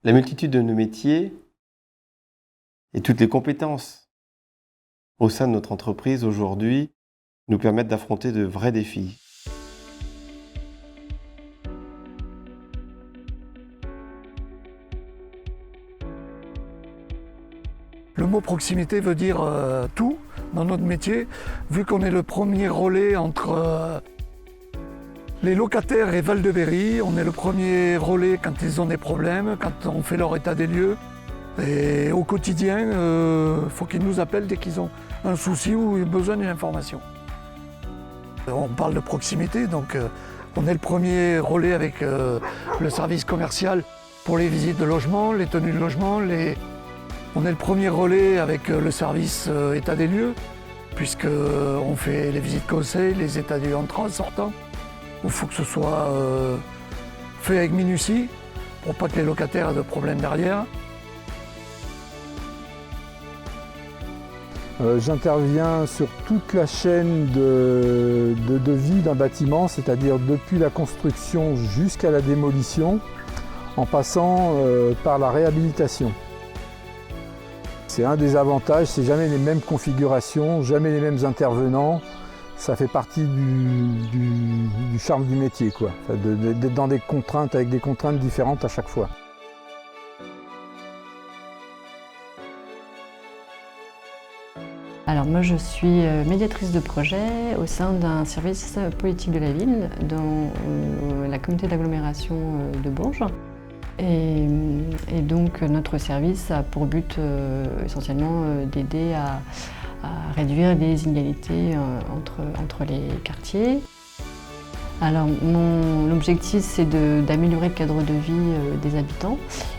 La multitude de nos métiers et toutes les compétences au sein de notre entreprise aujourd'hui nous permettent d'affronter de vrais défis. Le mot proximité veut dire tout dans notre métier, vu qu'on est le premier relais entre les locataires et Val-de-Berry. On est le premier relais quand ils ont des problèmes, quand on fait leur état des lieux. Et au quotidien, il faut qu'ils nous appellent dès qu'ils ont un souci ou besoin d'une information. On parle de proximité, donc on est le premier relais avec le service commercial pour les visites de logement, les tenues de logement. On est le premier relais avec le service état des lieux, puisqu'on fait les visites conseils, les états des lieux entrants, sortants. Il faut que ce soit fait avec minutie, pour pas que les locataires aient de problèmes derrière. J'interviens sur toute la chaîne de vie d'un bâtiment, c'est-à-dire depuis la construction jusqu'à la démolition, en passant par la réhabilitation. C'est un des avantages, c'est jamais les mêmes configurations, jamais les mêmes intervenants. Ça fait partie du charme du métier, quoi. D'être dans des contraintes, avec des contraintes différentes à chaque fois. Alors moi je suis médiatrice de projet au sein d'un service politique de la ville dans la communauté d'agglomération de Bourges. Et donc notre service a pour but essentiellement d'aider à réduire les inégalités entre les quartiers. Alors mon objectif c'est d'améliorer le cadre de vie des habitants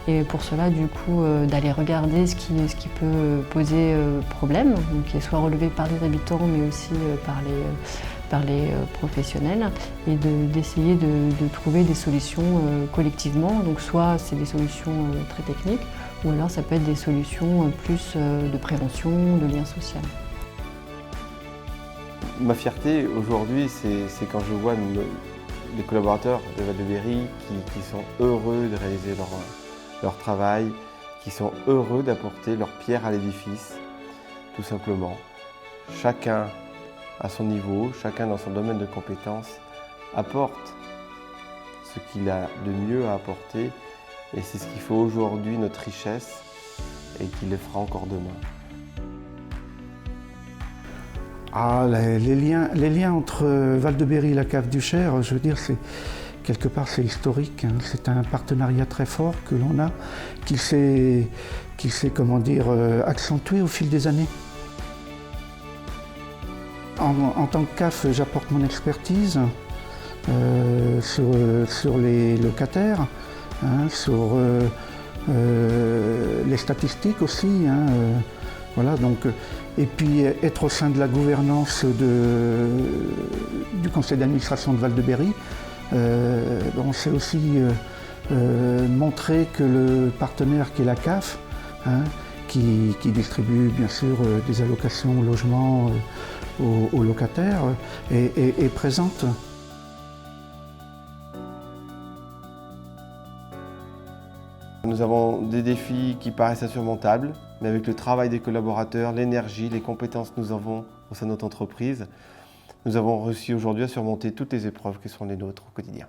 et pour cela du coup d'aller regarder ce qui peut poser problème, donc qui est soit relevé par les habitants mais aussi par les professionnels et d'essayer de trouver des solutions collectivement. Donc soit c'est des solutions très techniques ou alors ça peut être des solutions plus de prévention, de lien social. Ma fierté aujourd'hui, c'est quand je vois les collaborateurs de Val-de-Berry qui sont heureux de réaliser leur travail, qui sont heureux d'apporter leur pierre à l'édifice, tout simplement. Chacun à son niveau, chacun dans son domaine de compétences, apporte ce qu'il a de mieux à apporter et c'est ce qui fait aujourd'hui notre richesse et qui le fera encore demain. Ah, les liens entre Val-de-Berry et la Cave du Cher, je veux dire, quelque part c'est historique, hein. C'est un partenariat très fort que l'on a, qui s'est comment dire, accentué au fil des années. En tant que CAF, j'apporte mon expertise sur les locataires, hein, sur les statistiques aussi, hein, voilà, donc, et puis être au sein de la gouvernance du conseil d'administration de Val-de-Berry, c'est aussi montrer que le partenaire qui est la CAF, hein, qui distribue bien sûr des allocations au logement aux locataires, est présente. Nous avons des défis qui paraissent insurmontables, mais avec le travail des collaborateurs, l'énergie, les compétences que nous avons au sein de notre entreprise, nous avons réussi aujourd'hui à surmonter toutes les épreuves qui sont les nôtres au quotidien.